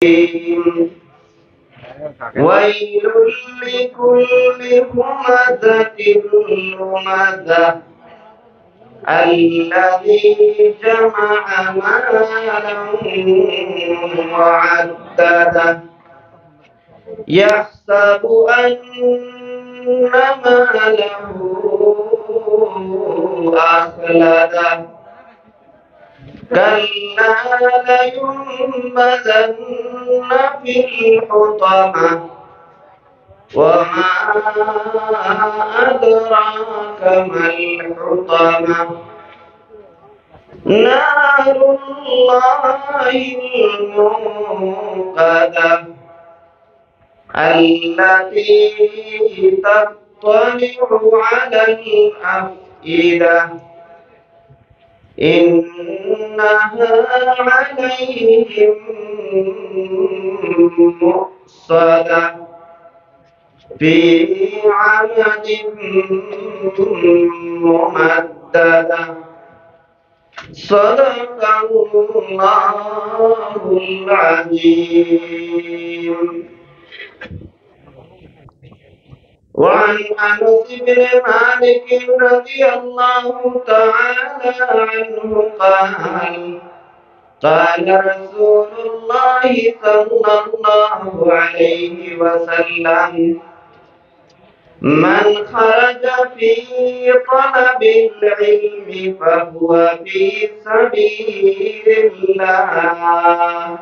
ويل لكل همزة لمزة الذي جمع مالا وعدده يحسب أن ماله أخلده كلا لينبذن في الحطمة وما أدراك ما الحطمة نار الله الموقدة التي تطلع على الأفئدة إنها عليهم مؤصدة في عمد ممددة صدق الله العظيم. وعن أنس بن مالك رضي الله تعالى عنه قال رسول الله صلى الله عليه وسلم من خرج في طلب العلم فهو في سبيل الله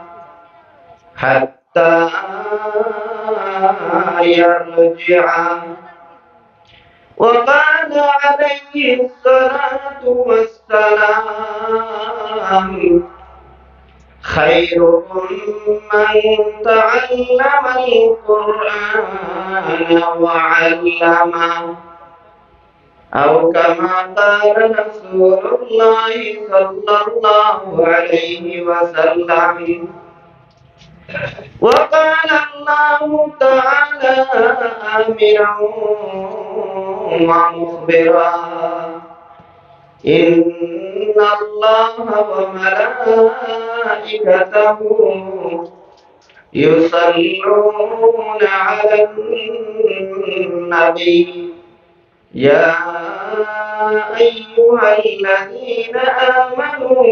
حتى يرجع. وقال عليه الصلاة والسلام خيركم من تعلم القرآن وعلمه أو كما قال رسول الله صلى الله عليه وسلم. وقال الله تعالى آمرا ومخبرا إن الله وملائكته يصلون على النبي يا أيها الذين آمنوا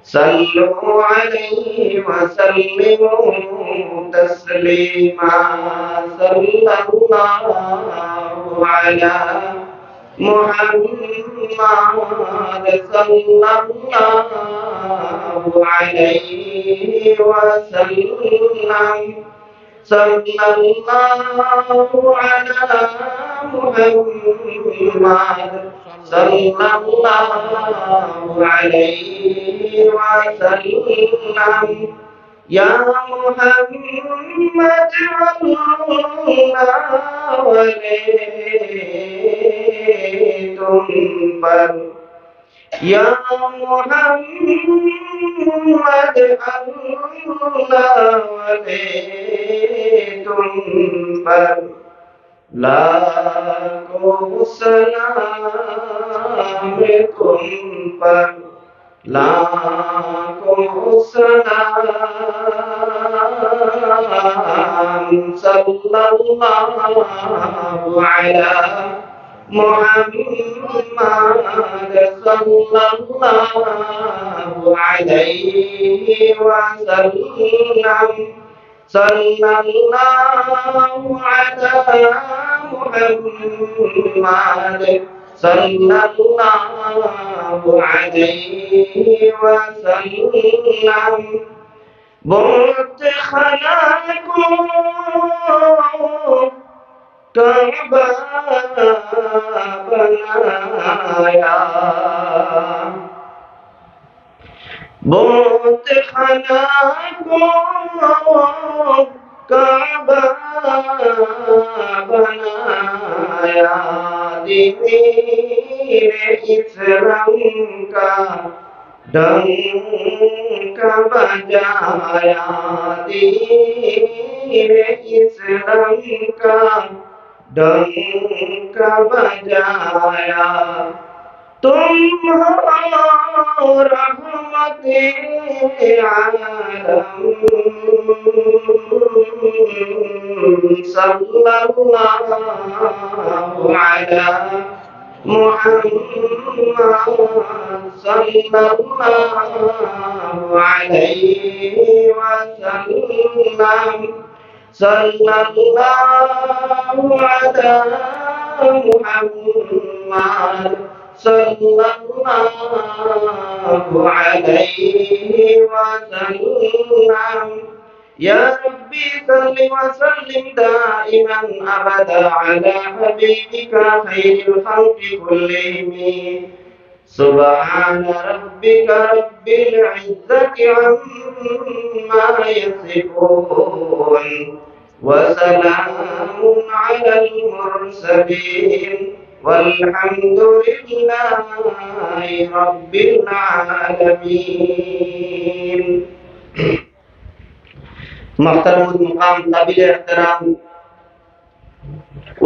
صلوا عليه وسلموا تسليما. صلى الله على محمد صلى الله عليه وسلم. صلى الله على محمد صلى الله عليه وسلم. يا محمد الله وليتم پر يا محمد الله وليتم پر लाखों सलाम तुम पर लाखों सलाम सल्लल्लाहु अलैहि मुहम्मद सल्लल्लाहु अलैहि वसल्लम. सल्लल्लाहु अलैहि मुहम्मद सल्लल्लाहु अलैहि वसल्लम. बहुत खला को काबा बनाया बहुत खला को काबा बनाया दीन इस्लाम का डंक बजाया दीन इस्लाम का डंक बजाया. तुम हो रहमते आलम सल्लल्लाहु अलैहि मुहम्मद सल्लल्लाहु अलैहि वसल्लम सल्लल्लाहु अलैहि मुहम्मद सल्लल्लाहु अलैहि वसल्लम या रब्बी सल्लि व सल्लिम दाइमन अबदा अला हबीबिका खैरिल खल्qi कुल्लिहिम सुब्हान रब्बिका रब्बिल इज्जति अम्मा यसिफून व सलामुन अलल मुरसलीन वल्हम्दुलिल्लाहि रब्बिल आलमीन। मुहतरमुल मुकाम काबिल एहतराम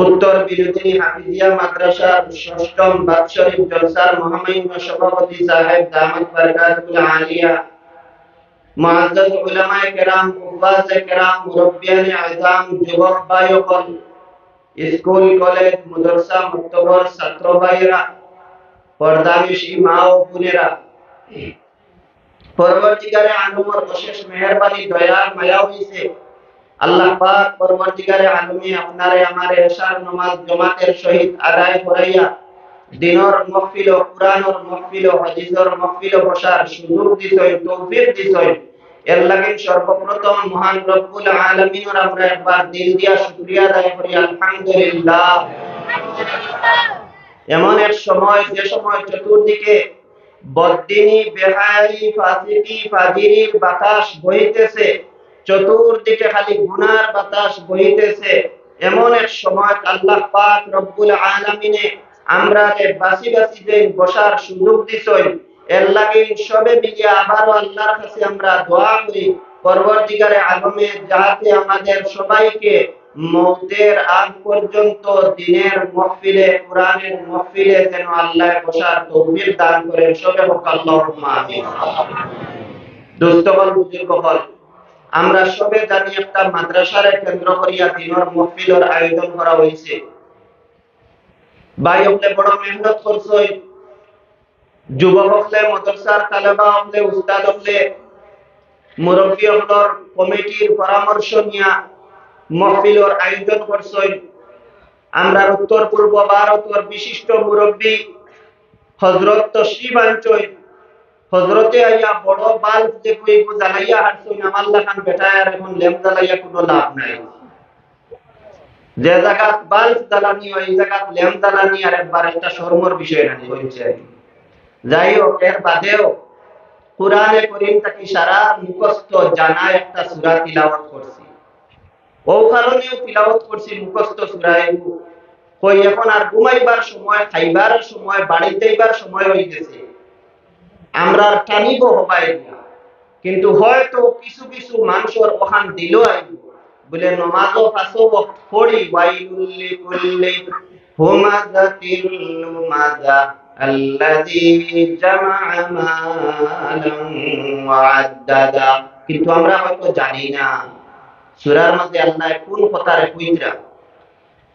उत्तर बिरुदिनी हाफिजिया माद्रासार षष्ठम बाৎসরিক জলসার মহামান্য সভাপতি সাহেব দামাত বরকাতুল আলিয়া মুআজ্জাজ উলামায়ে কেরাম উফাজে কেরাম মুরব্বিয়ানে আযম যুবক ভাইসকল স্কুল কলেজ মাদ্রাসা মক্তবর ছাত্র ভাইরা পর্দানিশী মা ও বোনেরা পরবর্তীকারে আলমের অশেষ মেহেরবানি দয়া মায়া হইছে আল্লাহ পাক পরবর্তীকারে আলমে আপনারে আমারে এশার নামাজ জামাতের সহিত আদায় করাইয়া দিনের মাহফিল ও কুরআনের মাহফিল ও হাদিসের মাহফিল বসার সুযোগ দিছেন তৌফিক দিছেন এর লাগি সর্বপ্রথম মহান রব্বুল আলামিনের আমরা একবার দিল দিয়া শুকরিয়া আদায় করি আলহামদুলিল্লাহ। এমন এক সময় যে সময় চতুর্দিকে বদদিনী বেহায়াই ফাসিকি ফাজিরির বাতাস বহিতেছে, চতুর্দিকে খালি গুনার বাতাস বহিতেছে, এমন এক সময় আল্লাহ পাক রব্বুল আলামিনে আমরারে বাসি বাসি যে বসার সুযোগ দিছেন এর লাগি সবে মিলিয়ে আবারও আল্লাহর কাছে আমরা দোয়া করি পরবর্তীকারে আলমে যাতে আমাদের সবাইকে মওতের আগ পর্যন্ত দিনের মাহফিলে কুরআনের মাহফিলে যেন আল্লাহ বসার তৌফিক দান করেন সবে হোক আল্লাহুম্মা আমিন। দোস্তগণ বুজুর্গগণ আমরা সবে জানি একটা মাদ্রাসারে কেন্দ্র করিয়া দিনের মাহফিলের আয়োজন করা হয়েছে। ভাই হলে বড় মেহনত করছই, যুবক হলে মাদ্রাসার তালেবা হলে উস্তাদ হলে মুরব্বী হলর কমিটির পরামর্শ নিয়া মাহফিলের আয়োজন করছই। আমরা উত্তর পূর্ব ভারতের বিশিষ্ট মুরব্বী হযরত তশরিফ আনছই, হযরতে আইয়া বড় বাল্ব যে কইব জ্বালাইয়া হারছই আমাল্লাহ খান বেটায়ার এখন ল্যাম্প জ্বালাইয়া কোনো লাভ নাই। যে জায়গাত বাল্ব জ্বালানি ওই জায়গাত ল্যাম্প জ্বালানি আর একবার একটা শরমের বিষয় নানি হইছে। যাই হোক এর বাদেও কুরআনে কারীম থেকে সারা মুখস্থ জানা একটা সূরা তিলাওয়াত করছি, ও কারণেও তিলাওয়াত করছি মুখস্থ সূরা। কই এখন আর ঘুমাইবার সময়, খাইবার সময়, বাড়ি যাইবার সময় হয়ে গেছে, আমরা টানিব হবাই না, কিন্তু হয়তো কিছু কিছু মানুষের ওখান দিল আইব বলে নামাজও পাঁচও ওয়াক্ত পড়ি ওয়াইলুল লিকুল্লি হুমাযাতিল লুমাযা আল্লাযী জামাআ মালান ওয়া আদ্দাদা, কিন্তু আমরা হয়তো জানি না সূরার মধ্যে আল্লাহ কোন কথারে কইরা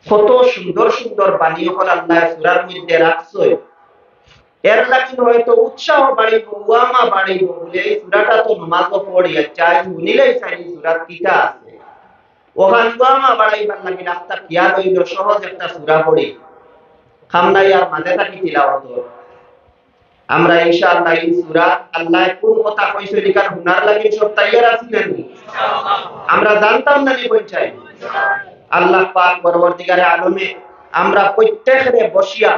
কত সুন্দর সুন্দর বাণী হল আল্লাহ সূরার মধ্যে রাখছে। এর লাগি হয়তো উৎসাহ বাড়িব, ওয়ামা বাড়িব বলে এই সূরাটা তো নামাজও পড়িয়া চাই শুনিলেই চাই সূরাত কিটা আছে ওখান ওয়ামা বাড়াইবার লাগি রাস্তা কিয়া লইল সহজ একটা সূরা পড়ি খামনাই আর মাঝে থাকি তিলাওয়াত। আমরা ইনশাআল্লাহ এই সূরা আল্লাহ কোন কথা কইছে লিখার হুনার লাগি সব তৈয়ার আছি না ইনশাআল্লাহ, আমরা জানতাম না নি পৌঁছাই আল্লাহ পাক পরবর্তীকারে আলমে আমরা প্রত্যেকরে বসিয়া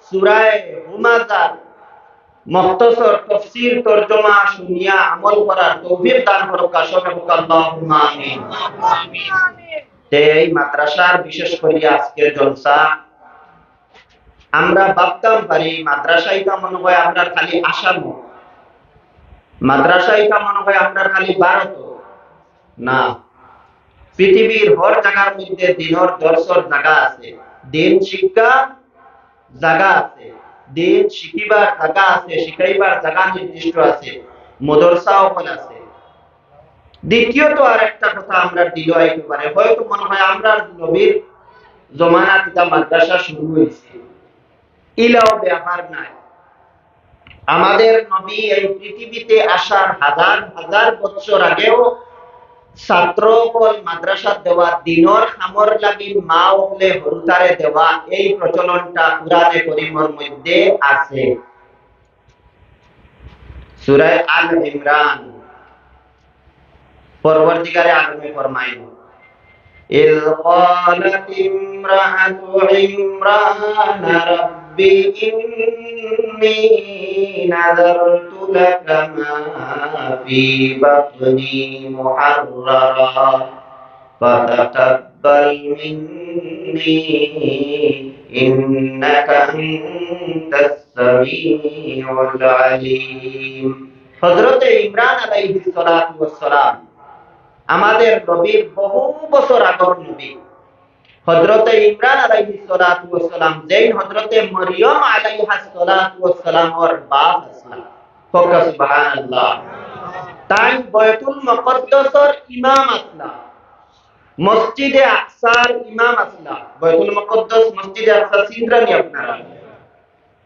সূরা হুমাযার মুখতসর তাফসীর তরজমা শুনিয়া আমল করার তৌফিক দান করুক সবে হোক আল্লাহুম্মা আমিন। এই মাদ্রাসার বিশেষ করে আজকের জলসা আমরা ভাবতাম পারি মাদ্রাসায় কা মনে হয় আপনার খালি আসামো, মাদ্রাসায় কা মনে হয় আপনার খালি ভারত না, পৃথিবীর হর জায়গার মধ্যে দিনের দর্শর জায়গা আছে, দিন শিক্ষা জায়গা আছে, দিন শিখিবার জায়গা আছে, শিখাইবার জায়গা নির্দিষ্ট আছে, মাদ্রাসাও আছে। দ্বিতীয়ত আর একটা কথা আমরা দিল আইতে পারে, হয়তো মনে হয় আমরা নবীর জমানা থেকে মাদ্রাসা শুরু হয়েছে, ইলাও ব্যাপার নাই। আমাদের নবী এই পৃথিবীতে আসার হাজার হাজার বছর আগেও ছাত্র কল মাদ্রাসা দেওয়া, দিনর খামর লাগি মা হলে হরুতারে দেওয়া, এই প্রচলনটা কুরআনে কারীমের মধ্যে আছে। সূরা আল ইমরান পরবর্তীকারে আলমে ফরমাইল, إذ قالت امرأة عمران رب إني نذرت لك ما في بطني محررا فتقبل مني إنك أنت السميع العليم। হযরত ইমরান আলাইহিস সালাতু ওয়াস সালাম আমাদের নবীর বহু বছর আগর নবী। হযরত ইমরান আলাইহিস সালাতু ওয়াস সালাম যেই হযরত মরিয়ম আলাইহাস সালাতু ওয়াস সালামর বাপ আসলাম, ফকা সুবহানাল্লাহ। তাই বাইতুল মুকদ্দাসের ইমাম আসলাম, মসজিদে আকসার ইমাম আসলাম। বাইতুল মুকদ্দাস মসজিদে আকসা চিন্তানি আপনারা,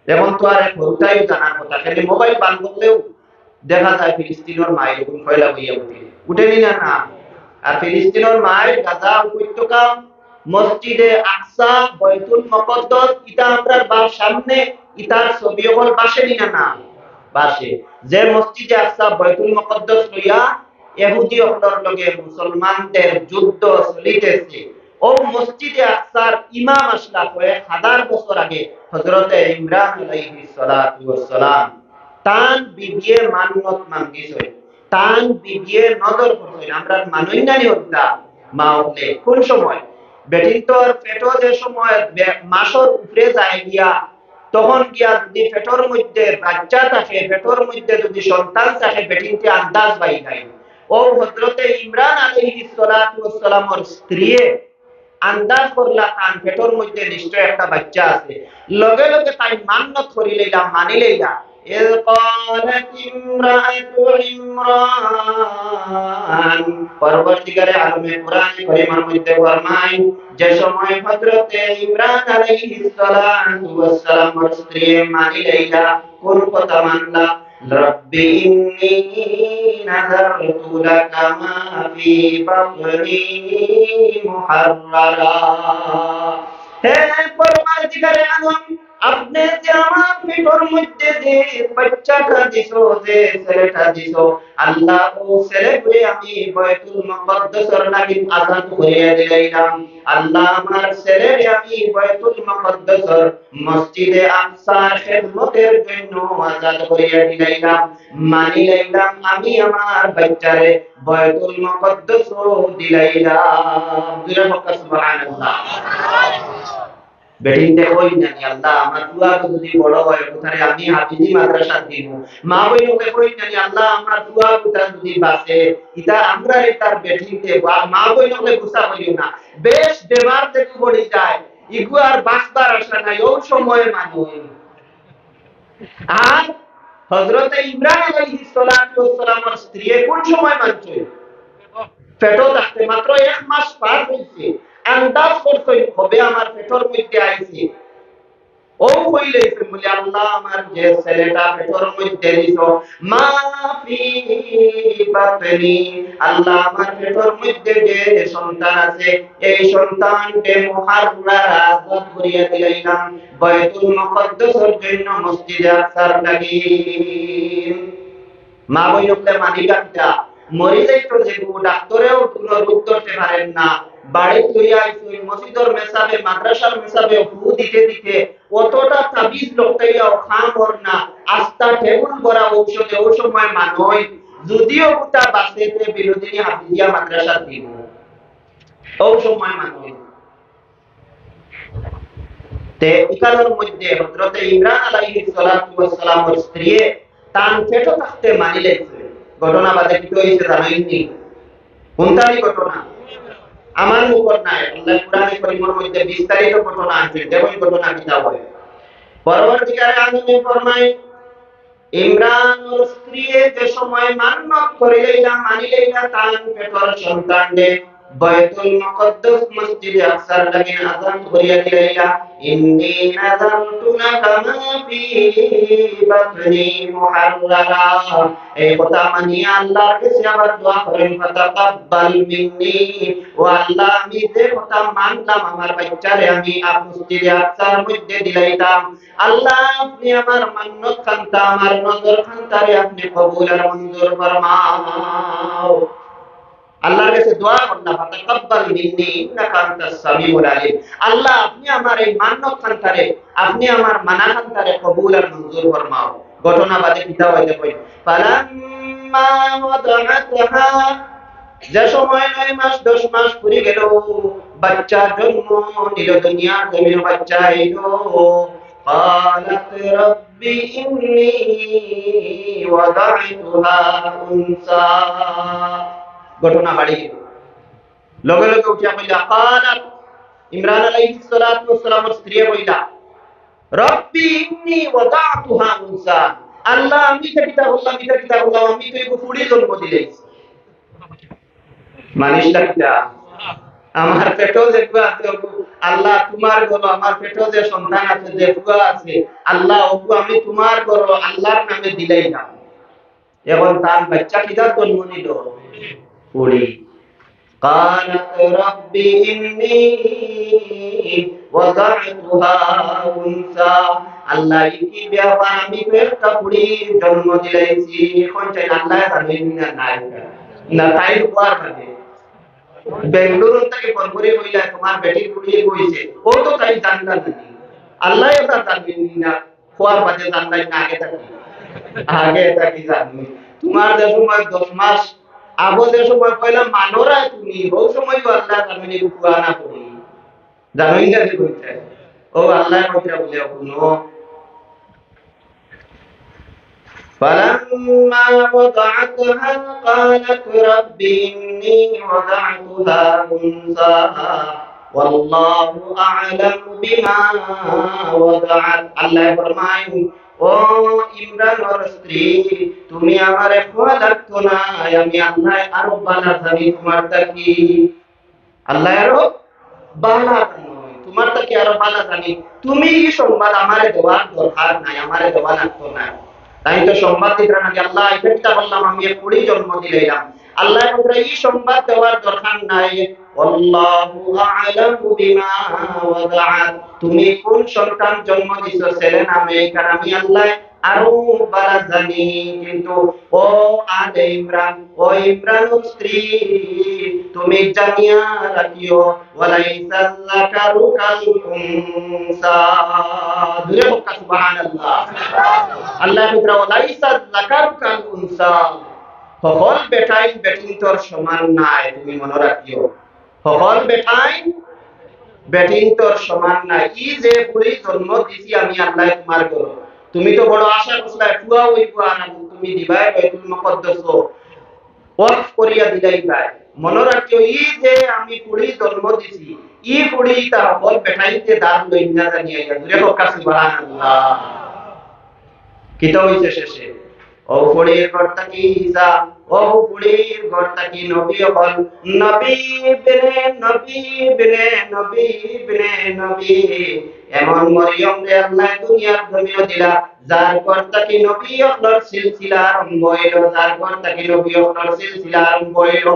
যেমন তো আর কোথায় জানার কথা, খালি মোবাইল বান করলেও দেখা যায় ফিলিস্তিনের মায়ের এরকম ফয়লা হইয়া উঠেনি না না। আর ফিলিস্তিনের মায়ের গাজা উপত্যকা, মসজিদে আকসা, বাইতুল মুকদ্দাস, ইটা আমরার বাস সামনে, ইতার ছবি হল বাসেনি না না বাসে। যে মসজিদে আকসা বাইতুল মুকদ্দাস লইয়া ইহুদি হলর লগে মুসলমানদের যুদ্ধ চলিতেছে, ও মসজিদে আকসার ইমাম আসলা কয়েক হাজার বছর আগে হযরত ইমরান আলাইহিস সালাতু ওয়াস সালাম তান বিবিয়ে মান্নত মাঙ্গিছে, তান বিবিয়ে নজর করছে। আমরা মানুই নানি হত্যা মা হলে কোন সময় বেটিন তোর পেটো যে সময় মাসর উপরে যায় গিয়া, তখন গিয়া যদি পেটোর মধ্যে বাচ্চা থাকে, পেটোর মধ্যে যদি সন্তান থাকে, বেটিনকে আন্দাজ পাই যায়। ও হযরত ইমরান আলাইহিস সালাতু ওয়াস সালামের স্ত্রী আন্দাজ করলা তান পেটোর মধ্যে নিশ্চয় একটা বাচ্চা আছে, লগে লগে তাই মান্নত করি লইলা, মানি লইলা। إذ قالت امرأة عمران পরবর্তীকারে আলমে কোরআন কারীমের মধ্যে ফরমায়, যে সময় হযরত ইমরান আলাইহিস সালাতু ওয়াস সালামের স্ত্রী মানি লইলা, কোন কথা মানলা, রব্বি ইন্নী নাযারতু লাকা মা ফি বাতনি মুহাররারা। হে পরবর্তীকারে আলম, আপনি যে আমার পেটের মধ্যে যে বাচ্চাটা দিছো, যে ছেলেটা দিছো, আল্লাহ ও ছেলেকে আমি বাইতুল মুকদ্দাসের লাগি আযাদ করিয়া দিলাম। আল্লাহ আমার ছেলেকে আমি বাইতুল মুকদ্দাসের মসজিদে আকসার খিদমতের জন্য আযাদ করিয়া দিলাম, মানি লইলাম। আমি আমার বাচ্চারে বাইতুল মুকদ্দাসও দিলাইলাম। সুবহানাল্লাহ। বেটিনতে কই নানি আল্লাহ আমার দুয়া যদি বড় হয় কোথায় আমি হাফিজি মাদ্রাসা দিব, মা বইনকে কই নানি আল্লাহ আমার দুয়া কোথায় যদি বাসে, ইতা আমরা তার বেটিনতে মা বইনকে গুসা করিও না, বেশ দেবার থেকে পড়ে যায়, ইগু আর বাসবার আশা নাই, ওই সময় মানুষ। আর হযরত ইমরান আলাইহিস সালাতু ওয়াস সালামের স্ত্রী কোন সময় মানছে, পেটো থাকতে মাত্র 1 মাস পার হইছে, আন্দাজ করতে হবে আমার পেটের মধ্যে আইছে, ও কইলেছে বলে আল্লাহ আমার যে ছেলেটা পেটের মধ্যে দিছো, মা ফি বাতনি, আল্লাহ আমার পেটের মধ্যে যে সন্তান আছে, এই সন্তানকে মুহাররারা আযাদ করিয়া দিলাম বাইতুল মুকদ্দাসের জন্য, মসজিদে আকসার লাগি। মা বইনকে মানিকাটা মরি যাইতো, যে ডাক্তারেও কোনো রোগ ধরতে পারেন না, বাড়ি লইয়া আইছো মসজিদের মেসাবে, মাদ্রাসার মেসাবে ফু দিতে দিতে অতটা তাবিজ লোকটাইয়া খাম ওর না, আস্তা টেবুল ভরা ঔষধে ও সময় মানুষ যদিও গোটা বাসেতে বিনোদিনী হাফিজিয়া মাদ্রাসা দিব, ও সময় মানুষ তে ইকালের মধ্যে হযরত ইমরান আলাইহিস সালাতু ওয়াস সালামের স্ত্রী তান পেটো থাকতে মানি লইছে। ঘটনা বাদে কি হইছে জানেননি? কোনটাই ঘটনা আমার উপর নাই, আল্লাহ কোরআনে কারীমের মধ্যে বিস্তারিত ঘটনা আছে, দেখুন ঘটনা কি হয়। পরবর্তীকালে আনমে ফরমায় ইমরান ওর স্ত্রী যে সময় মান্নত করিলেন মানিলেন তার পেটর সন্তান দে বাইতুল মুকদ্দাস মসজিদে আকসার লাগি আযান করিয়া দিলাইলা ইন্নী নাযারতু লাকা মা ফি বাতনি মুহাররারা। এই কথা মানিয়া আল্লাহর কাছে আবার দোয়া করেন ফাতাকাব্বাল মিন্নি, ও আল্লাহ আমি যে কথা মানলাম আমার বাচ্চারে আমি মসজিদে আকসার মধ্যে দিলাইতাম, আল্লাহ আপনি আমার মান্নত খানতা আমার নজর খানতারে আপনি কবুল আর মঞ্জুর ফরমাও। আল্লাহর কাছে দোয়া করলাম ফাতাকাব্বাল মিন্নি ইন্নাকা আনতাস সামিউল আলিম। আল্লাহ আপনি আমার এই মান্নত খানতারে আপনি আমার মানা খানতারে কবুল আর মঞ্জুর ফরমাও। ঘটনা বাদে পিতা হইতে কই ফালাম্মা ওয়াদাআতহা, যে সময় 9 মাস 10 মাস পুরি গেল বাচ্চা জন্ম নিল দুনিয়ার জমিনে বাচ্চা এলো قالت رب إني وضعتها أنثى। ঘটনা বাড়ি গেল লগে লগে উঠিয়া কইলা قالت ইমরান আলাইহিস সালাতু ওয়াস সালামের স্ত্রী কইলা রব্বি ইন্নী ওয়াদাতুহা উনসা, আল্লাহ আমি তো কিতা বললাম আমি তো এগো ফুড়ি জন্ম দিলাইছি। মানিসটা কিতা আমার পেটও যে ফুয়া আছে আল্লাহ তোমার গলো, আমার পেটও যে সন্তান আছে যে ফুয়া আছে আল্লাহ ওগো আমি তোমার গলো আল্লাহর নামে দিলাইলাম। এখন তার বাচ্চা কিতা জন্ম নিল ফুড়ি। قالت رب إني وضعتها أنثى, আল্লাহ কি ব্যাপার আমি তো একটা ফুড়ি জন্ম দিলাইছি। এখন চাই আল্লাহ জানেন না নাই না তাই উপহার মানে বেঙ্গলুরু থেকে ফোন করে কইলা তোমার বেটি ফুড়ি হইছে, ও তো তাই জানলা না আল্লাহ এটা জানেন না খোয়ার বাদে জানলাই না আগে থাকি জানি। তোমার যে সময় 10 মাস আবো যে সময় কইলা মানোরা তুমি ও সময় তো আল্লাহ জানেন উপহার না করি জানোই না কি কইতে ও আল্লাহ কইরা বলে শুনো فلما وضعتها قالت رب إني وضعتها أنثى والله أعلم بما وضعت। আল্লাহ ফরমায় ও ইমরান ওর স্ত্রী তুমি আমারে খোয়া লাগতো না, আমি আল্লাহ আরো বালা জানি তোমারটা কি, আল্লাহ আরো বালা জানি তোমারটা কি আরো বালা জানি, তুমি এই সংবাদ আমারে দেওয়ার দরকার নাই, আমারে দেওয়া লাগতো না। তাই তো সংবাদ দিতে নাকি আল্লাহ এটা বললাম আমি কুড়ি জন্ম দিলাম, আল্লাহ বলে এই সংবাদ দেওয়ার দরকার নাই। আল্লাহু আ'লামু বিমা ওয়াদাআত, তুমি কোন সন্তান জন্ম দিছো ছেলে না মেয়ে কারণ আমি আল্লাহ আরো ভালো জানি। কিন্তু ও আলে ইমরান, ও ইমরানের স্ত্রী তুমি জানিয়া রাখিও ওয়ালাইসা যাকারু কাল উনসা। দুরে বক্কা সুবহানাল্লাহ। আল্লাহ বিতরা ওয়ালাইসা যাকারু কাল উনসা, সকল বেটাই বেটিন্তর সমান নাই, তুমি মনে রাখিও সকল বেটাই বেটিন্তর সমান নাই। ই যে পুরি জন্ম দিছি আমি আল্লাহ তোমার করো, তুমি তো বড় আশা করছিলা ফুয়া ওই ফুয়া না তুমি দিবাই বাইতুল মুকদ্দাস ওয়াকফ করিয়া দিলাই ভাই। মনে রাখিও ই যে আমি পুরি জন্ম দিছি ই পুরি তা সকল বেটাইতে দান লইনা জানিয়া দুরে বক্কা সুবহানাল্লাহ। কিতা হইছে শেষে ও ফুড়ির কর্তা কি ঈসা, ও ফুড়ির কর্তা কি নবী হল, নবী বিনে নবী বিনে নবী বিনে নবী। এমন মরিয়ম রে আল্লাহ দুনিয়ার জমিনে দিলা যার কর্তা কি নবী হলর সিলসিলা আরম্ভ হইল, যার কর্তা কি নবী হলর সিলসিলা আরম্ভ হইল।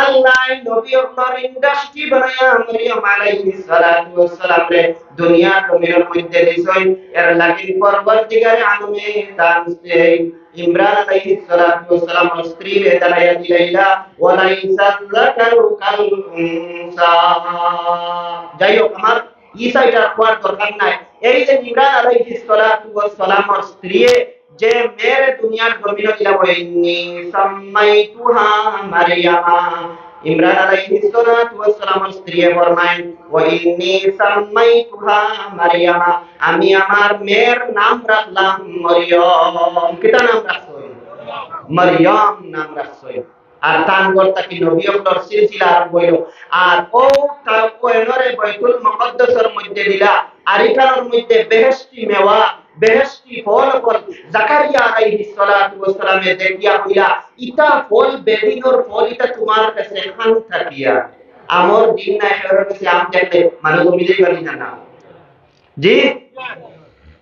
আল্লাহ নবী হলর ইন্ডাস্ট্রি বানায়া মরিয়ম আলাইহিস সালাতু ওয়াস সালাম রে দুনিয়ার জমিনের মধ্যে দিছই। এর লাগি পরবর্তীকারে আলমে দান দেই ইমরান আলাইহিস সালাতু ওয়াস সালাম স্ত্রী রে জানাইয়া দিলাইলা ওয়ালাইসা যাকারু কাল উনসা। যাই হোক আমার ঈসা এটার কোয়ার দরকার নাই। এই যে ইমরান আলাইহিস সালাতু ওয়াস সালামের স্ত্রী যে মেরে দুনিয়ার জমিনে দিলা বইনি সাম্মাইতুহা মারইয়ামা। ইমরান আলাইহিস সালাতু ওয়াস সালামের স্ত্রী ফরমায় ওয়া ইন্নী সাম্মাইতুহা মারইয়ামা, আমি আমার মেয়ের নাম রাখলাম মরিয়ম। কিটা নাম রাখছো? মরিয়ম নাম রাখছো। আর তানগরটা কি নবী হকর সিলসিলা আরম্ভ হইল। আর ও তাওয়েনরে বাইতুল মুকদ্দাসের মধ্যে দিলা আর এখানের মধ্যে বেহেশতি মেওয়া বেহেশতি ফল ফল জাকারিয়া আলাইহিস সালাতু ওয়াস সালামে দেখিয়া কইলা ইতা ফল বেদিনর ফল ইতা তোমার কাছে খান থাকিয়া আমর দিন না হের কাছে আম দেখতে মানুষ মিলে পারি না জি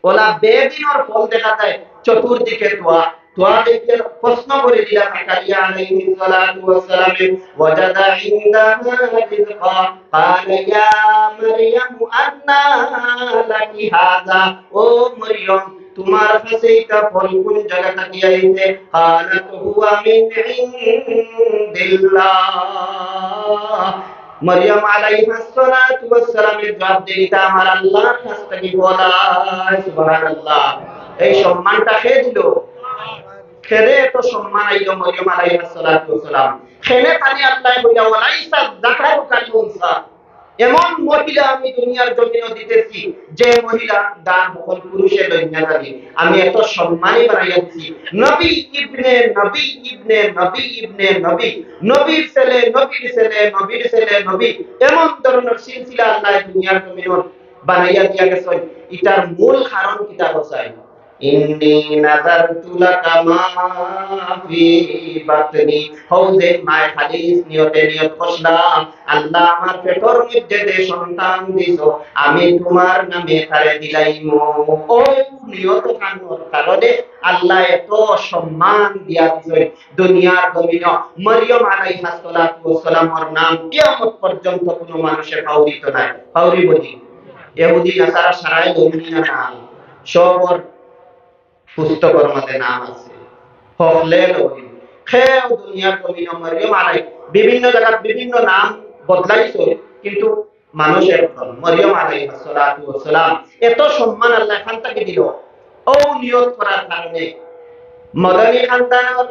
ওলা বেদিনর ফল দেখা যায় চতুর্দিকে তোয়া তোয়া দেখতে প্রশ্ন করে দিলা জাকারিয়া আলাইহিস সালাতু ওয়াস সালাম ওয়াজাদা ইনদাহা রিজকা ক্বালা ইয়া মারইয়াম আন্না লাকি হাযা ও মরিয়ম তোমার কাছে এটা ফল কোন জায়গা থেকে আইছে ক্বালাত হুয়া মিন ইনদিল্লাহ মরিয়ম আলাইহিস সালাতু ওয়াস সালামের জবাব দিতা আমার আল্লাহর কাছ থেকে বলা সুবহানাল্লাহ। এই সম্মানটা কে দিল? খেলে তো সম্মান আইলো মরিয়ম আলাইহিস সালাতু ওয়াস সালাম খেলে তানি আল্লাহ বইলা ওয়ালাইসা যাকারু কাল উনসা এমন মহিলা আমি দুনিয়ার জমিনে দিতেছি যে মহিলা দান সকল পুরুষে লইয়া থাকে আমি এত সম্মানী বানাইয়াছি নবী ইবনে নবী ইবনে নবী ইবনে নবী নবীর ছেলে নবীর ছেলে নবীর ছেলে নবী এমন ধরনের সিলসিলা আল্লাহ দুনিয়ার জমিনে বানাইয়া দিয়া গেছেন। এটার মূল কারণ কিতা বসাই ইন্নী নাযারতু লাকা মা ফি বাতনি হৌজে মায় হাদিস নিয়তে নিয়ত করলাম আল্লাহ আমার পেটর মধ্যে যে সন্তান দিছো আমি তোমার নামে তারে দিলাইমু। ওই নিয়ত কারণে আল্লাহ এত সম্মান দিয়া দিছে দুনিয়ার জমিনে মরিয়ম আলাইহিস সালাতু ওয়াস সালামের নাম কিয়ামত পর্যন্ত কোনো মানুষের পাউরিত নাই পাউরিবনি ইহুদি নাসারা সারাই দুনিয়া নাম সবর পুস্তকের মধ্যে নাম আছে হকলে লই খেও দুনিয়ার জমিনে মরিয়ম আলাই বিভিন্ন জায়গায় বিভিন্ন নাম বদলাইছে কিন্তু মানুষের মরিয়ম আলাইহিস সালাতু ওয়াস সালাম এত সম্মান আল্লাহ খান তাকে দিল ও নিয়ত করার কারণে মদনী খানদানের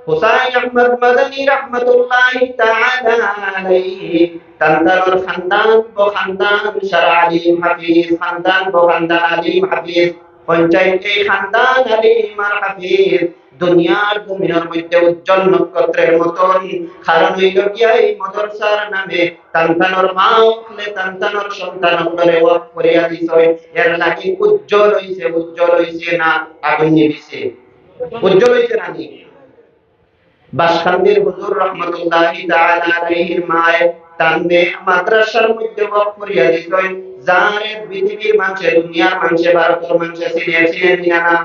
হুসাইন আহমদ মদনী রাহমাতুল্লাহি তাআলা আলাইহি তান্তানোর খানদান ও খানদান শারআ আলিম হাফিজ খানদান ও খানদান আলিম হাফিজ পঞ্চায়েত এই খানদান আলিম আর হাফিজ দুনিয়ার জমিনের মধ্যে উজ্জ্বল নক্ষত্রের মতন কারণ হইল গিয়া এই মাদ্রাসার নামে তান্তানোর মা হলে তান্তানোর সন্তান হলে ওয়াক করিয়া দিছে এর লাগি উজ্জ্বল হইছে না আগুন নিবিছে উজ্জ্বল হইছে না নি বাসখান্দির হুজুর রহমাতুল্লাহি তাআলা আলাইহির মায়ে তানবে মাদ্রাসার মধ্যে ওয়াক করিয়া দিছে যারে পৃথিবীর মানুষে দুনিয়ার মানুষে ভারতের মানুষে ছিলেন না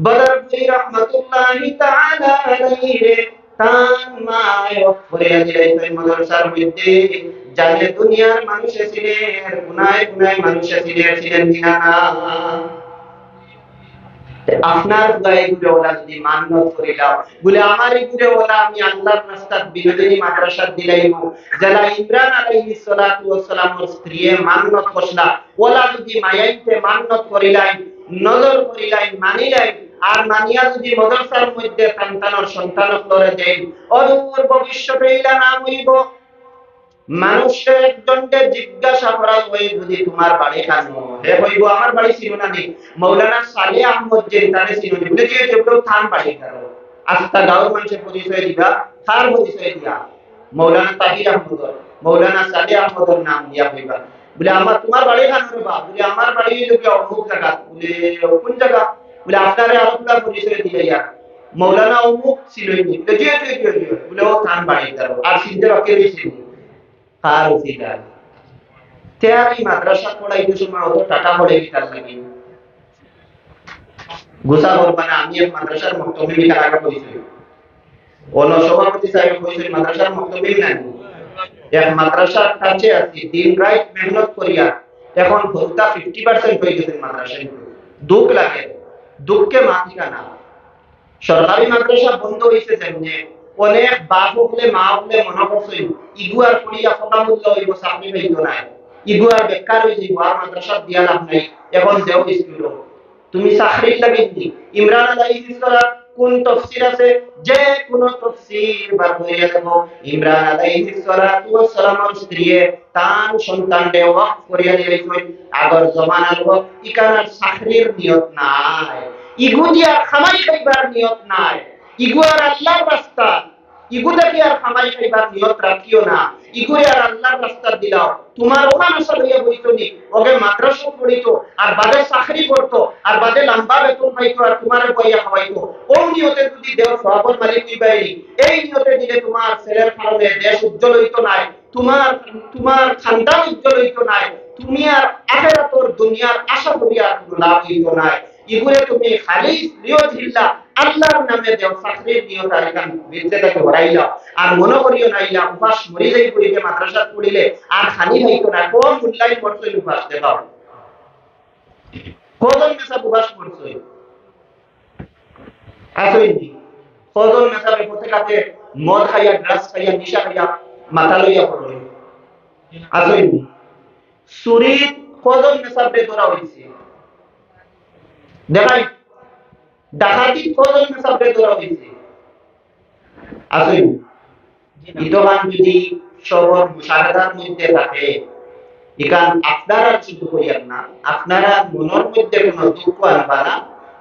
বদরপুরি রহমাতুল্লাহি তাআলা আলাইহি তান মায়ে ওয়াক করিয়া দিছে মাদ্রাসার মধ্যে যারে দুনিয়ার মানুষে ছিলেন গুনায় গুনায় মানুষে ছিলেন না আপনার গায়ে গুড়ে ওলা যদি মান্নত করিলাম বলে আমার এই গুড়ে ওলা আমি আল্লাহর রাস্তাত বিনোদিনী মাদ্রাসা দিলাইম যারা ইমরান আলাইহিস সালাতু ওয়াস সালামের স্ত্রী মান্নত করলা ওলা যদি মায়াইতে মান্নত করিলাই নজর করিলাই মানিলাই আর মানিয়া যদি মাদ্রাসার মধ্যে সন্তান করে দেন অদূর ভবিষ্যতে ইলা নাম হইব মানুষের একজনকে জিজ্ঞাসা করা হয় যদি তোমার বাড়ি কানো হে হইব আমার বাড়ি ছিল না নি মাওলানা সালে আহমদ জেনতানে ছিল নি বলে যে যেগুলো থান বাড়ি কানো আস্তা গাঁওর মানুষের পরিচয় দিবা তার পরিচয় দিয়া মাওলানা তাহির আহমদ মাওলানা সালে আহমদের নাম দিয়া হইবা বলে আমার তোমার বাড়ি কানো রে বাপ বলে আমার বাড়ি লোকে অমুক জায়গা বলে কোন জায়গা বলে আপনারে আরেকটা পরিচয় দিয়া মাওলানা অমুক ছিল নি বলে যে বলে ও থান বাড়ি কানো আর চিনতে বাকি রইছে আর উচিলাল তেয়ারি মাদ্রাসা পড়াইতে সময় অত টাকা পড়ে গিতার লাগি গোসা করবানা আমি এক মাদ্রাসার মক্তবে টাকা কইছি ওন সভাপতি সাহেব কইছে মাদ্রাসার মক্তবে নাই এক মাদ্রাসার কাছে আছে দিন রাত মেহনত করিয়া এখন ভর্তা 50% হয়ে গেছে মাদ্রাসায় দুঃখ লাগে দুঃখে মাথিকা না সরকারি মাদ্রাসা বন্ধ হইছে যেমনে অনেক বাপ হলে মা হলে মনে করছে ইগুয়ার পড়িয়া ফটা মূল্য হইব চাকরি পাইতো নাই ইগুয়ার বেকার হয়ে যাইব আর মাদ্রাসা দিয়া লাভ নাই এখন দেও স্কুল তুমি চাকরির লাগি ইমরান আলাইহিস সালাম কোন তাফসীর আছে যে কোন তাফসীর বার করিয়া দেখো ইমরান আলাইহিস সালাতু ওয়াস সালামের স্ত্রী তার সন্তানকে ওয়াকফ করিয়া দিয়েছে আগর জমানার ওয়াকফ ইকানার চাকরির নিয়ত নাই ইগুদিয়া খামাই খাইবার নিয়ত নাই ইগুয়ার আল্লাহর রাস্তা ইগুতে কি আর খামাই খাইবার নিয়ত রাখিও না, ইগুরে আর আল্লাহর রাস্তা দিলাও। তোমার ওখান আসল হইয়া বইতো নি, ওকে মাদ্রাসা পড়িতো আর বাদে চাকরি করতো আর বাদে লম্বা বেতন পাইতো আর তোমার বইয়া খাওয়াইতো। ও নিয়তে যদি দেও সওয়াবর মালিক হইবাই, এই নিয়তে দিলে তোমার ছেলের কারণে দেশ উজ্জ্বল হইতো নাই, তোমার তোমার খানদান উজ্জ্বল হইতো নাই, তুমি আর আখিরাতর দুনিয়ার আশা করিয়া কোনো লাভ হইতো নাই। ইগুরে তুমি খালি নিয়ত হিল্লা আল্লাহর নামে দেও চাকরির নিয়ত আর এখান বিদ্যাটাকে ভরাইলা আর মনে করিও না ইলা উপাস মরি যাই করিলে মাদ্রাসা পড়িলে আর খানি হইতো না। কোন মূল্যায়ন করছই উপাস দেখাও, কজন মেসা উপাস করছই আসইনি, কজন মেসাবে পথে কাতে মদ খাইয়া ড্রাগস খাইয়া নিশা খাইয়া মাথা লইয়া পড়ল আসইনি। সুরিত কজন মেসাবে ধরা হইছে দেখাই, ডাকাতি কজন মেসাবে ধরা হইছে আসইনি। ইতোহান যদি সবর মুশাহাদার মধ্যে থাকে, এখান আপনারা শুধু করিয়ান না, আপনারা মনের মধ্যে কোনো দুঃখ আনবা না।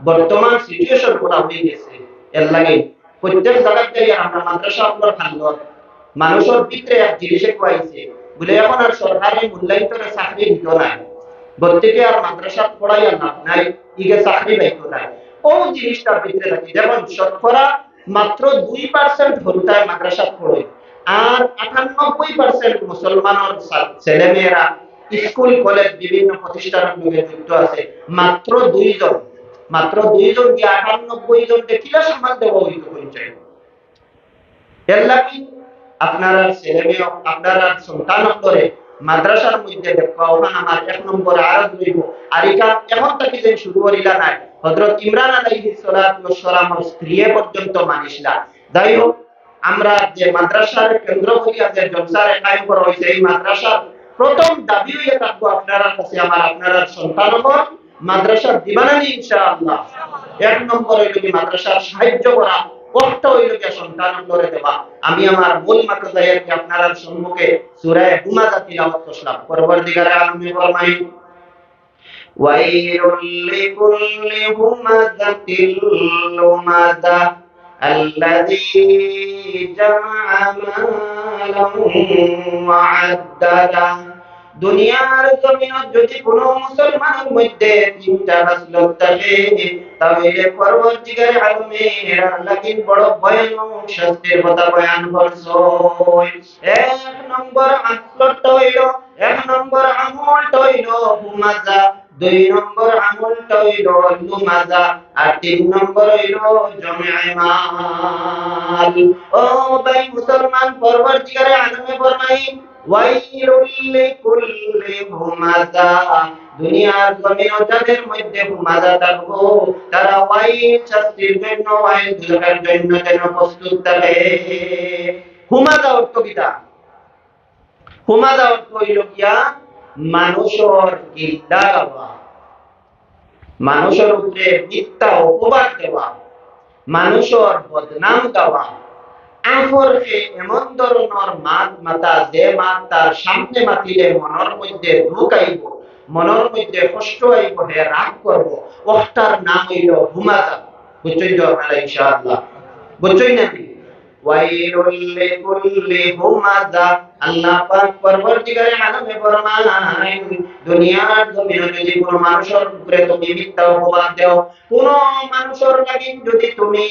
বর্তমান সিচুয়েশন করা হয়ে গেছে, এর লাগে প্রত্যেক জায়গাতে আমরা মাদ্রাসা আপনার খান্ডর মানুষের ভিতরে এক জিনিসে পাইছে বলে এখন আর সরকারি মূল্যায়িত চাকরি দিত নাই, প্রত্যেকে আর মাদ্রাসা পড়াই আর লাভ নাই, ইগে চাকরি পাইত নাই। ও জিনিসটার ভিতরে থাকি যেমন শতকরা মাত্র 2% হরুতায় মাদ্রাসা পড়ে আর 98% মুসলমানের ছেলে মেয়েরা স্কুল কলেজ বিভিন্ন প্রতিষ্ঠানের সঙ্গে যুক্ত আছে। মাত্র 2 জন কি 98 জনকে কিলা সম্মান দেওয়া হইত পরিচয়। এর লাগি আপনারা ছেলে মেয়ে আপনারা সন্তান করে মাদ্রাসার মধ্যে দেখবা ওখানে আমার 1 নম্বর আরজ হইব। আর এটা এখন থেকে যে শুরু করিলা নাই, হযরত ইমরান আলাইহিস সালাতু ওয়াস সালামের স্ত্রী পর্যন্ত মানিসলা। যাই হোক, আমরা যে মাদ্রাসার কেন্দ্র করিয়া যে জলসার কায়েম করা হয়েছে, এই মাদ্রাসার প্রথম দাবি হইয়া থাকবো আপনার কাছে আমার আপনার সন্তানগণ মাদ্রাসার দিবানানি ইনশাআল্লাহ। 1 নম্বর হইল কি মাদ্রাসার সাহায্য করা, কষ্ট হইল কি সন্তানগুলোরে দেওয়া। আমি আমার মূল মাদ্রাসাকে আপনার সম্মুখে সূরা হুমাযা তিলাওয়াত করলাম। পরবর্তীকারে আলমে ফরমাই ওয়াইলুল লিকুল্লি হুমাযাতিল লুমাযা আল্লাযী জামআ মালান ওয়া আদ্দাদা। দুনিয়ার জমিনে যদি কোন মুসলমানের মধ্যে 3টা খাসলত থাকে তাহলে পরবর্তীকারে আলমের আল্লাহর বড় ভয়ানক শাস্তির কথা বয়ান করছো। 1 নম্বর খাসলত হইল, 1 নম্বর আমলটা হইল হুমাযা, 2 নম্বর আমলটা হইল লুমাযা আর 3 নম্বর হইল জমিআ মাল। ও ভাই মুসলমান, পরবর্তীকারে আলমে ফরমাই ওয়াইলুল লিকুল্লি হুমাযা। দুনিয়ার জমিনে যাদের মধ্যে হুমাযা থাকবো তারা ওয়াইল শাস্তির জন্য ওয়াইল দুজকের জন্য যেন প্রস্তুত থাকে। হুমাযা অর্থ কিটা? হুমাযা অর্থ হইল গিয়া মানুষের গিল্লা গাওয়া, মানুষের উপরে মিথ্যা অপবাদ দেওয়া, মানুষের বদনাম গাওয়া, আফরকে এমন ধরনের মাত মাতা যে মাত তার সামনে মাতিলে মনের মধ্যে দুঃখ আইব, মনের মধ্যে কষ্ট আইব, হে রাগ করব, ওটার নাম হইল হুমাযা। বুঝছেন তো আপনারা ইনশাআল্লাহ? বুঝছেন নাকি? ওয়াইলুল লিকুল্লি হুমাযা। আল্লাহ পাক পরবর্তীকারে আলমে ফরমান দুনিয়ার জমিনে যদি কোন মানুষের উপরে তুমি মিথ্যা অপবাদ দাও, কোন মানুষের লাগি যদি তুমি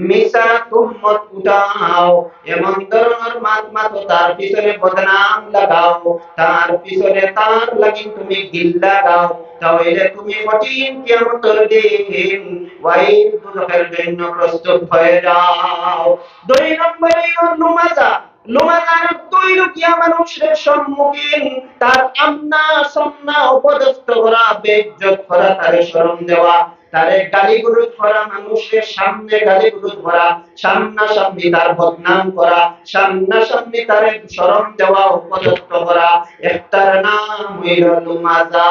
মিছা তুহমত উঠাও, এমন ধরনের মাত তার পিছনে বদনাম লাগাও, তার পিছনে তার লাগি তুমি গিল্লা গাও, তাহলে তুমি কঠিন কিয়ামতের দিন ওয়াইল দুজকের জন্য প্রস্তুত হয়ে যাও। 2 নম্বরে লুমাযা। লুমাযার তৈল কিয়া মানুষের সম্মুখীন তার আমনা সামনা অপদস্থ করা, বেইজ্জত করা, তারে শরম দেওয়া, তারে গালিগুলোজ করা, মানুষের সামনে গালিগুলোজ করা, সামনাসামনি তার বদনাম করা, সামনাসামনি তারে শরম দেওয়া, অপদস্থ করা, একটার নাম হইল লুমাযা।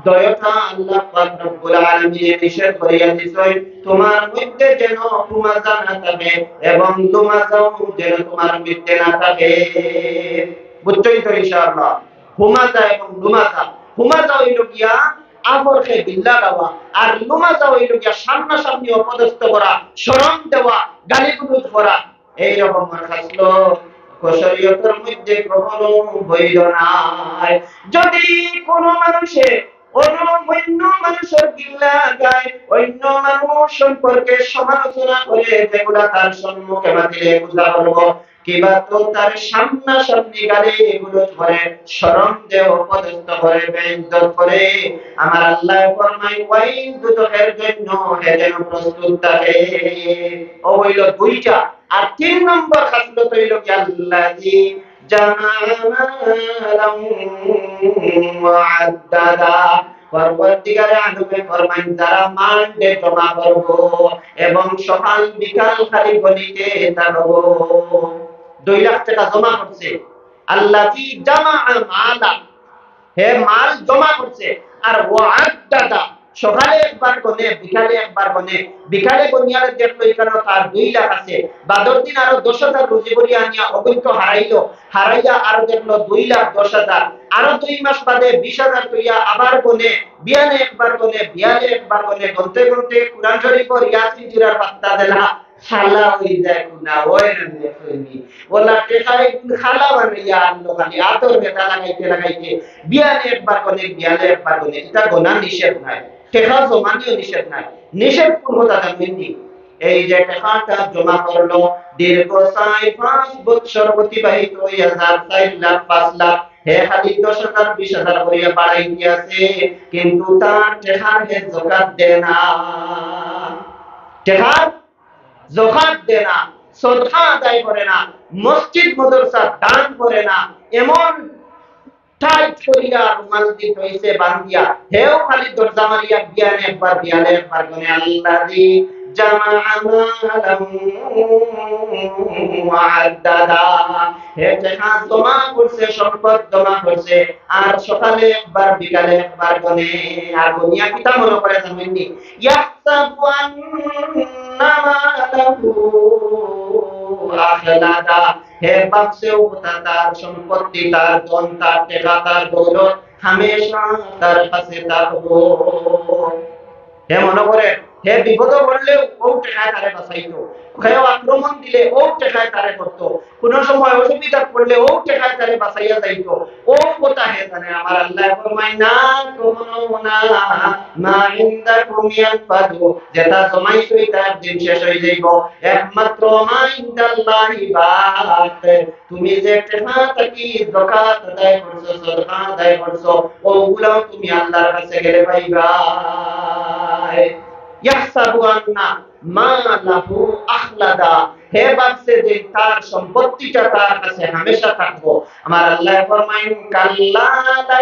দয়াটা আল্লাহ পাক রব্বুল আলামিন নিষেধ করিয়া দিছেন তোমার মধ্যে যেন হুমাযা না থাকে এবং লুমাযাও যেন তোমার মধ্যে না থাকে। বুঝছই তো ইনশাআল্লাহ? হুমাযা এবং লুমাযা, হুমাযা হইল গিয়া আফরকে বিল্লা দেওয়া আর লুমাযা হইল গিয়া সামনাসামনি অপদস্থ করা, শরম দেওয়া, গালিগুলোজ করা। এই রকম খাসলো শরীয়তের মধ্যে কখনো বৈধ নাই। যদি কোন মানুষে অন্য মানুষের গিল্লা গায়, অন্য মানুষ সম্পর্কে সমালোচনা করে, যেগুলা তার সম্মুখে মাতিলে বুঝা বলবো, কিবা তো তার সামনাসামনি গালে এগুলো ধরে শরম দেও পদস্থ করে বেইজ্জত করে, আমার আল্লাহ ফরমায় ওই দুজকের জন্য হে যেন প্রস্তুত থাকে। ও হইল দুইটা। আর 3 নম্বর খাসলত হইল কি আল্লাহি জামালাম ওয়া'আদ্দাদা, পরবর্তীকালে আনবে ফরমান যারা মানবে জমা করব এবং সকাল বিকাল খালি গলিতে থাকবো। 2 লাখ টাকা জমা করছে, আল্লাহি জামাআ মালা, হে মাল জমা করছে। আর ওয়া'আদ্দাদা, সকালে একবার গনে বিকালে একবার গনে, বিকালে গনিয়ালে দেখলো এখানে তার 2 লাখ আছে, বাদর দিন আরো 10,000 রুজি করি আনিয়া অগন্ত হারাইয়া আরো দেখলো 2 লাখ 10,000, আরো 2 মাস বাদে 20,000 কইয়া আবার গনে, বিয়ালে একবার গনে বিয়ালে একবার গনে, গনতে গনতে কুরআন শরীফ ও ইয়াসিন সূরার পাত্তা দেলা খালা হই যায় কুনা ওই না ফেনি ওলা টেকাই খালা বানাইয়া আনলো, খালি আতর বেটা লাগাইতে বিয়ালে একবার গনে বিয়ালে একবার গনে। এটা গোনা নিষেধ নাই, টেকা জমানিও নিষেধ নাই। নিষেধ কোন কথা জানেননি? এই যে টাকাটা জমা করলো, দীর্ঘ 5 বছর অতিবাহিত হইয়া 4 লাখ 5 লাখ, হে খালি 10,000 20,000 করিয়া বাড়াই দিয়েছে, কিন্তু তার টাকার হে যাকাত দেয় না, টাকার যাকাত দেয় না, সদকা আদায় করে না, মসজিদ মাদ্রাসা দান করে না, এমন টাইট করিয়া রুমাল দিত হইছে বান্দিয়া, হেও খালি দরজা মারিয়া বিয়ালে একবার গনে আল্লাহি জামাআ মালাম ওয়া'আদ্দাদা, হে টাকা জমা করছে, সম্পদ জমা করছে, আর সকালে একবার বিকালে একবার গনে। আর গনিয়া কিতা মনে করে জানেননি? ইয়াহসাবু আন্না মালাহু আখলাদা, হে ভাবছেও তার সম্পত্তি, তার ধন, তার টাকা, তার দৌলত হামেশা তার কাছে থাকবো। হে মনে করে হে বিপদ পড়লেও ও টাকায় তারে বাঁচাইতো, কেউ আক্রমণ দিলে ও টাকায় তারে করতো, কোন সময় অসুবিধা পড়লে ও টাকায় তারে বাঁচাইয়া যাইতো। ও কথা হে জানে আমার আল্লাহ ফরমায় না কখনো না, মা ইনদাকুম ইয়ানফাদু, যেটা জমাইছো এটা একদিন শেষ হয়ে যাইব, একমাত্র মা ইনদাল্লাহি বাক, তুমি যে টাকা থাকি যাকাত আদায় করছো, সদকা আদায় করছো, ওগুলো তুমি আল্লাহর কাছে গেলে পাইবা। ইয়াহসাবু আন্না মালাহু আখলাদা, হে ভাবছে যে তার সম্পত্তিটা তার কাছে হামেশা থাকবো। আমার আল্লাহ ফরমায়েন কাল্লা লা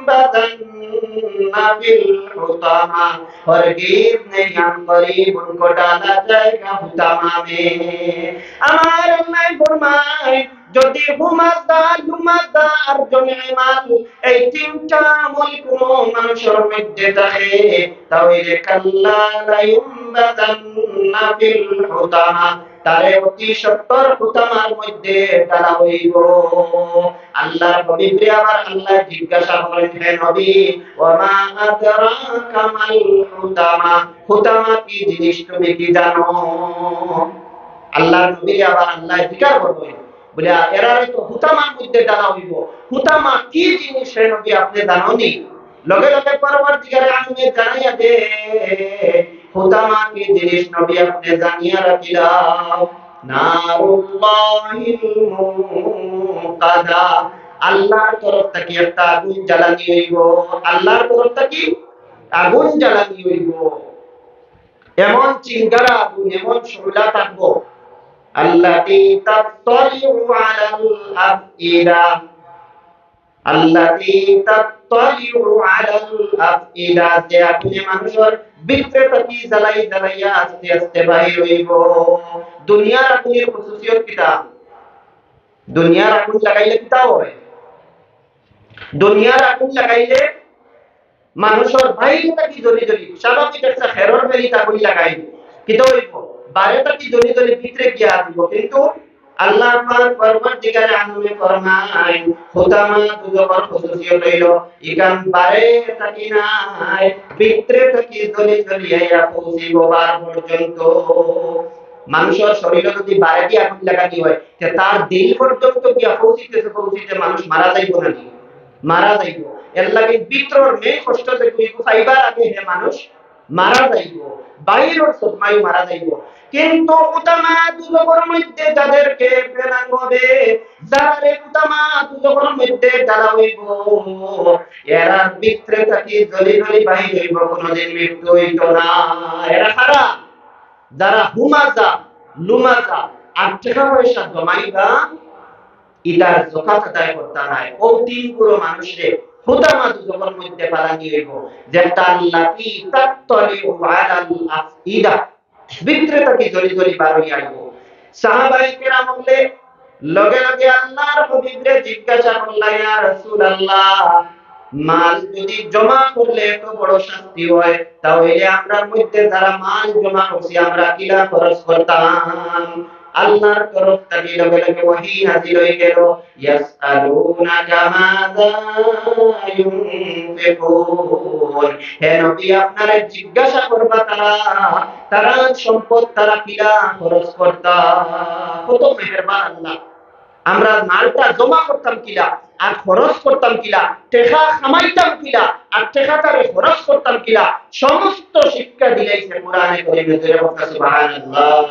ইউনবাযান্না ফিল হুতামা, হরগিজ নেই আম করিব উनको डाला जाएगा হুতামা মে। আমার আল্লাহ ফরমায় যদি হুমাদা লুমাদা আর জমিমাল এই 3টা আমল কোন মানুষের মধ্যে থাকে, তাহলে কাল্লা লা ইউনবাযান্না ফিল হুতামা, তারে অতি সত্তর হুতামার মধ্যে ডালা হইব। আল্লাহর পবিত্র আমার আল্লাহ জিজ্ঞাসা করেন, হে নবী ওয়া মা আদরাকা মাল হুতামা, হুতামা কি জিনিস তুমি কি জানো? আল্লাহর নবী আবার আল্লাহ জিজ্ঞাসা করবেন, বলে এরারে তো হুতামার মধ্যে ডালা হইব, হুতামা কি জিনিস হে নবী আপনি জানোনি? লগে লগে পরবর্তীকালে আলমে জানাইয়া দে হুতামা কি জিনিস নবী আপনি জানিয়া রাখিলাও। নারুল্লাহিল মুকাদা, আল্লাহর তরফ থেকে একটা আগুন জ্বালানি হইব, আল্লাহর তরফ থেকে আগুন জ্বালানি হইব, এমন চিঙ্গারা আগুন, এমন শোলা থাকবো, আল্লাতী তাত্তালিউ আলাল আফইদা, আল্লাতী তাত্তালিউ আলাল আফইদা, যে আগুনে মানুষের ভিতরে থেকে জ্বালাইয়া আস্তে আস্তে বাহির হইব। দুনিয়ার আগুনের খাসিয়ত কিটা? দুনিয়ার আগুন লাগাইলে কিটা হয়? দুনিয়ার আগুন লাগাইলে মানুষের বাইরে থেকে জ্বলি স্বাভাবিক একটা খেরর ফেরি আগুন লাগাই কিটা হইব? বাইরে থেকে জ্বলি ভিতরে গিয়া দিব। কিন্তু আল্লাহ পাক পরবর্তীকালে আনমে ফরমায় হুতামা দুজবার খাসিয়ত হইল ইকান বাইরে থেকে নাই, ভিতরে থেকে জ্বলি আইয়া পৌঁছিব বার পর্যন্ত। মানুষের শরীরে যদি বারে দিয়ে আগুন লাগানি হয় তে তার দিল পর্যন্ত গিয়া পৌঁছিতে মানুষ মারা যাইব না, মারা যাইব। এর লাগে ভিতর মেয়ে কষ্ট থেকে ফাইবার আগে হে মানুষ মারা যাইব, বাইরের সদমাই মারা যাইব। কিন্তু উতামা দুজকের মধ্যে যাদেরকে ফেলান হবে, যারে উতামা দুজকের মধ্যে যারা হইব, এরা ভিতরে থাকি জলি জলি বাহির হইব, কোনোদিন মৃত্যু হইত না। এরা খারা যারা হুমাজা লুমাজা আর টাকা পয়সা জমাইবা ইটার যথাযথ আদায় করতে নাই, ও তিন পুরো মানুষের হুতামা দুজকের মধ্যে পালানি হইব, যেটা আল্লাহি তাত্তলি আলাল আফইদা, ভিতরে থাকি জলি জলি বার হইয়া আইব। সাহাবায়ে কেরাম বলে লগে লগে আল্লাহর হাবিবরে জিজ্ঞাসা করলা, ইয়া রাসূলুল্লাহ, মাল যদি জমা করলে এত বড় শাস্তি হয়, তাহলে আমরার মধ্যে যারা মাল জমা করছি আমরা কিলা খরচ করতাম? আল্লাহর তরফ থেকে লগে লগে ওহী নাযিল হয়ে গেল, ইয়াসআলুনাকা মাযা ইউনফিকুন, হে নবী আপনারা জিজ্ঞাসা করবা তারা সম্পদ তারা কিলা খরচ করতা। কত মেহেরবান আল্লাহ! আমরা মালটা জমা করতাম কিলা আর খরচ করতাম কিলা, টাকা কামাইতাম কিলা আর টাকাটারে খরচ করতাম কিলা, সমস্ত শিক্ষা দিয়েছে কোরআনে কারীমে। জোরে বলতে সুবহানাল্লাহ।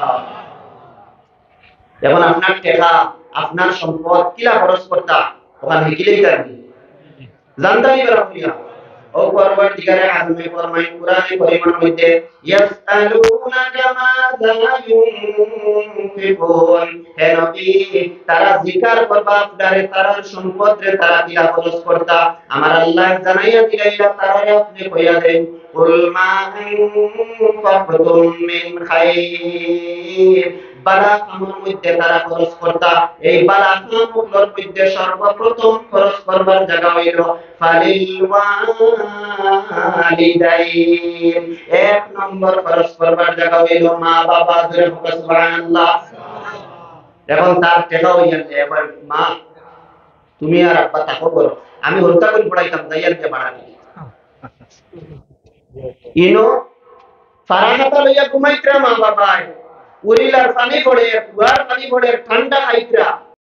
এখন আপনার টাকা আপনার সম্পদ কিলা খরচ করতা ওখানে লিখিলেই থাকবে, জানতাই বরাবরিয়া। ও পরবর্তীকালে আজমে ফরমাই কোরআনে কারীমের মধ্যে, ইয়াসআলুনাকা মাযা ইউনফিকুন, হে নবী তারা জিকার করবা আপনারে তারা সম্পদরে তারা কিলা খরচ করতা, আমার আল্লাহ জানাইয়া দিলাইলা তারারে আপনি কইয়া দেন, কুল মা আনফাকতুম মিন খাইর, বালা কামের মধ্যে তারা খরচ করতা। এই বালা কামগুলোর মধ্যে সর্বপ্রথম খরচ করবার জায়গা হইল ফালিল ওয়ালিদাইন, এক নম্বর খরচ করবার জায়গা হইল মা বাবা। ধরে সুবহানাল্লাহ। এখন তার টাকা হইয়া এবার মা তুমি আর আব্বা তাকো করো, আমি হত্যা করে পড়াইতাম দাইয়ারকে বাড়াই ইনো ফারাহাতা লইয়া ঘুমাইত্রা মা বাবায়, উরিলার পানি পড়ে কুয়ার পানি পড়ে ঠান্ডা খাইত্রা